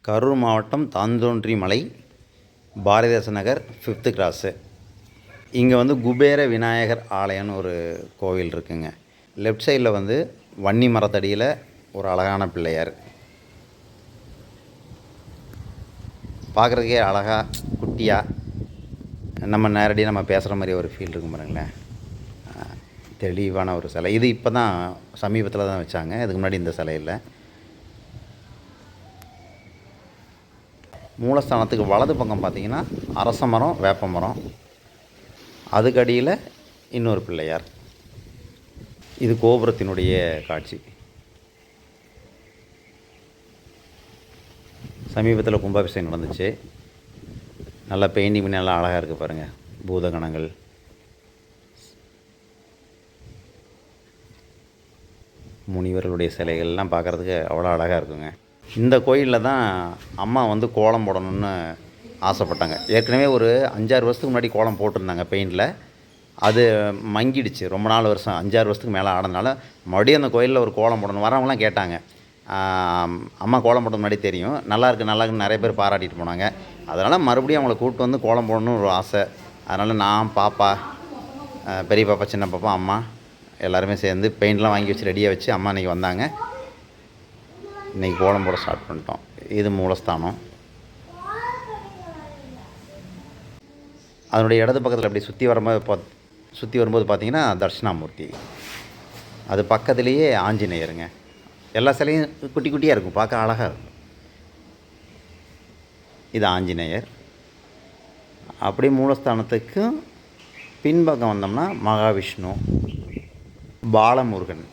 கரூர் மாவட்டம் தாந்தோன்றி மலை, பாரதிதாசன் நகர், 5th cross. இங்கே வந்து குபேர விநாயகர் ஆலயம்னு ஒரு கோவில் இருக்குங்க. லெஃப்ட் சைடில் வந்து வன்னி மரத்தடியில் ஒரு அழகான பிள்ளையார். பார்க்குறதுக்கே அழகாக குட்டியாக நம்ம நேரடியாக நம்ம பேசுகிற மாதிரி ஒரு ஃபீல் இருக்கும் பாருங்களேன். தெளிவான ஒரு சிலை. இது இப்போ தான் சமீபத்தில் தான் வச்சாங்க. இதுக்கு முன்னாடி இந்த சிலை இல்லை. மூலஸ்தானத்துக்கு வலது பக்கம் பார்த்திங்கன்னா அரச மரம், வேப்ப மரம், அதுக்கு அடியில் இன்னொரு பிள்ளையார். இது கோபுரத்தினுடைய காட்சி. சமீபத்தில் கும்பாபிஷேகம் நடந்துச்சு. நல்லா பெயிண்டிங் பண்ணி நல்லா அழகாக இருக்குது பாருங்கள். பூதகணங்கள், முனிவர்களுடைய சிலைகள்லாம் பார்க்குறதுக்கு அவ்வளோ அழகாக இருக்குங்க. இந்த கோயிலில் தான் அம்மா வந்து கோலம் போடணும்னு ஆசைப்பட்டாங்க. ஏற்கனவே ஒரு 5-6 வருஷத்துக்கு முன்னாடி கோலம் போட்டிருந்தாங்க பெயிண்டில். அது மங்கிடுச்சு. ரொம்ப நாள் வருஷம் 5-6 வருஷத்துக்கு மேலே ஆனதுனால மறுபடியும் அந்த கோயிலில் ஒரு கோலம் போடணும். வரவங்களாம் கேட்டாங்க. அம்மா கோலம் போட்டது முன்னாடி தெரியும், நல்லாயிருக்குன்னு நிறைய பேர் பாராட்டிட்டு போனாங்க. அதனால் மறுபடியும் அவங்கள கூப்பிட்டு வந்து கோலம் போடணும்னு ஒரு ஆசை. அதனால் நான், பாப்பா, பெரிய பாப்பா, சின்ன பாப்பா, அம்மா எல்லாருமே சேர்ந்து பெயிண்ட்லாம் வாங்கி வச்சு ரெடியாக வச்சு அம்மா இன்றைக்கி வந்தாங்க. இன்றைக்கி கோலம் போட ஸ்டார்ட் பண்ணிட்டோம். இது மூலஸ்தானம். அதனுடைய இடது பக்கத்தில் அப்படி சுற்றி வரும்போது பார்த்திங்கன்னா தட்சிணாமூர்த்தி. அது பக்கத்துலேயே ஆஞ்சநேயருங்க. எல்லா சிலையும் குட்டி குட்டியாக இருக்கும், பார்க்க அழகாக இருக்கும். இது ஆஞ்சநேயர். அப்படியே மூலஸ்தானத்துக்கு பின்பக்கம் வந்தோம்னா மகாவிஷ்ணு, பாலமுருகன்.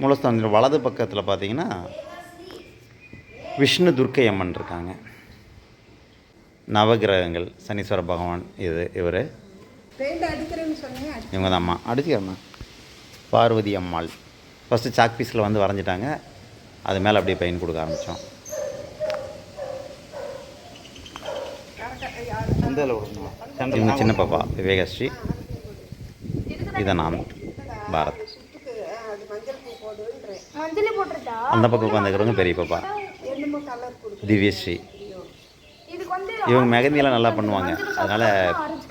மூலஸ்தானத்தில் வலது பக்கத்தில் பார்த்திங்கன்னா விஷ்ணு துர்க்கை அம்மன் இருக்காங்க. நவகிரகங்கள், சனீஸ்வர பகவான், இவர் இவங்க தான் அம்மா. அடிச்சுக்கிறேம்மா. பார்வதி அம்மாள். ஃபஸ்ட்டு சாக் பீஸில் வந்து வரைஞ்சிட்டாங்க. அது மேலே அப்படியே பெயிண்ட் கொடுக்க ஆரம்பித்தோம். இவங்க சின்ன பாப்பா விவேகஸ்ரீ. இதை நான் பாரத். அந்த பக்கம் உட்காந்துக்கிறவங்க பெரிய பாப்பா திவ்யஸ்ரீ. இவங்க மெகந்தியெல்லாம் நல்லா பண்ணுவாங்க. அதனால்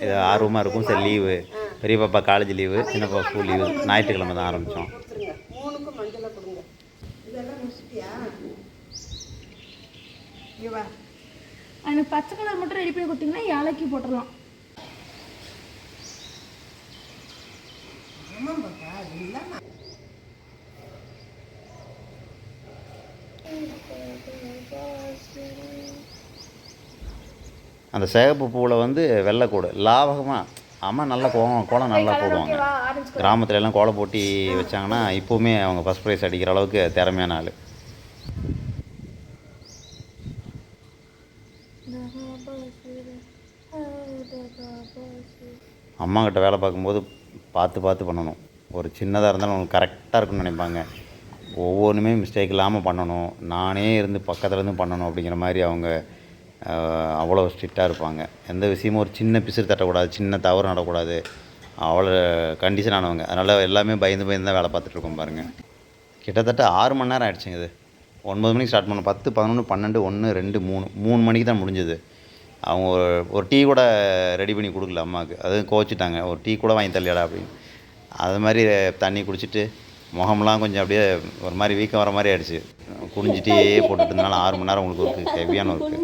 இது ஆர்வமாக இருக்கும். சரி, லீவு, பெரிய பாப்பா காலேஜ் லீவு, சின்ன பாப்பா ஸ்கூல் லீவு, ஞாயிற்றுக்கிழமை தான் ஆரம்பித்தோம். எனக்கு பச்சை கலர் மட்டும் ரெடி பண்ணி கொடுத்தீங்கன்னா ஏலக்கி போட்டுடலாம். அந்த சேகப்பு பூவில் வந்து வெள்ளைக்கூடு லாவகமாக அம்மா நல்லா கோலம் நல்லா போடுவாங்க. கிராமத்துல எல்லாம் கோலம் போட்டி வச்சாங்கன்னா இப்போவுமே அவங்க ஃபஸ்ட் ப்ரைஸ் அடிக்கிற அளவுக்கு திறமையான ஆள். அம்மாக்கிட்ட வேலை பார்க்கும்போது பார்த்து பண்ணணும். ஒரு சின்னதாக இருந்தாலும் அவங்களுக்கு கரெக்டாக இருக்குன்னு நினைப்பாங்க. ஒவ்வொன்றுமே மிஸ்டேக் இல்லாமல் பண்ணணும், நானே இருந்து பக்கத்தில் இருந்து பண்ணணும் அப்படிங்கிற மாதிரி அவங்க அவ்வளோ ஸ்ட்ரிக்டாக இருப்பாங்க. எந்த விஷயமும் ஒரு சின்ன பிசுறு தட்டக்கூடாது, சின்ன தவறு நடக்கூடாது, அவ்வளோ கண்டிஷன் ஆனவங்க. அதனால் எல்லாமே பயந்து தான் வேலை பார்த்துட்ருக்கோம் பாருங்கள். கிட்டத்தட்ட 6 மணி நேரம் ஆகிடுச்சிங்க. இது 9 மணிக்கு ஸ்டார்ட் பண்ணோம். 10, 11, 12, 1, 2, 3 மணிக்கு தான் முடிஞ்சது. அவங்க ஒரு டீ கூட ரெடி பண்ணி கொடுக்கல அம்மாவுக்கு. அதுவும் கோச்சிட்டாங்க, ஒரு டீ கூட வாங்கி தள்ளியாடா அப்படின்னு. அது மாதிரி தண்ணி குடிச்சிட்டு முகம்லாம் கொஞ்சம் அப்படியே ஒரு மாதிரி வீக்கம் வர மாதிரி ஆகிடுச்சு. குடிஞ்சிட்டே போட்டுட்டு இருந்தாலும் 6 மணி நேரம் உங்களுக்கு ஒர்க்கு, ஹெவியான ஒர்க்கு.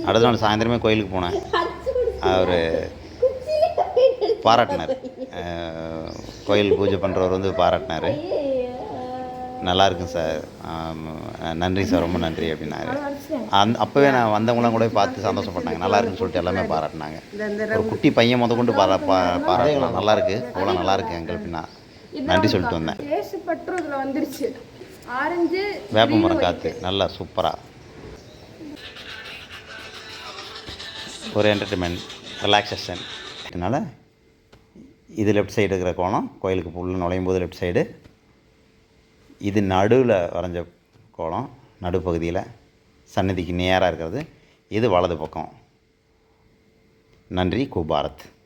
அடுத்த நாள் சாயந்தரமே கோயிலுக்கு போனேன். அவர் பாராட்டினார். கோயில் பூஜை பண்ணுறவர் வந்து பாராட்டினார். நல்லா இருக்குங்க சார், நன்றி சார், ரொம்ப நன்றி அப்படின்னாரு. அப்போவே நான் வந்தவங்களாம் கூட பார்த்து சந்தோஷப்பட்டாங்க. நல்லா இருக்குன்னு சொல்லிட்டு எல்லாமே பாராட்டினாங்க. ஒரு குட்டி பையன் கொண்டு பாராட்டலாம். நல்லா இருக்கு, அவ்வளோ நல்லா இருக்கு எங்கள் அப்படின்னா நன்றி சொல்லிட்டு வந்தேன். வேப்ப மரம் காற்று நல்லா சூப்பராக ஒரு என்டர்டைன்மெண்ட், ரிலாக்ஸேஷன். அதனால் இது லெஃப்ட் சைடு இருக்கிற கோலம், கோயிலுக்கு உள்ள நுழையும் போது லெஃப்ட் சைடு. இது நடுவில் வரைஞ்ச கோலம், நடுப்பகுதியில் சன்னதிக்கு நேராக இருக்கிறது. இது வலது பக்கம். நன்றி. குபாரத்.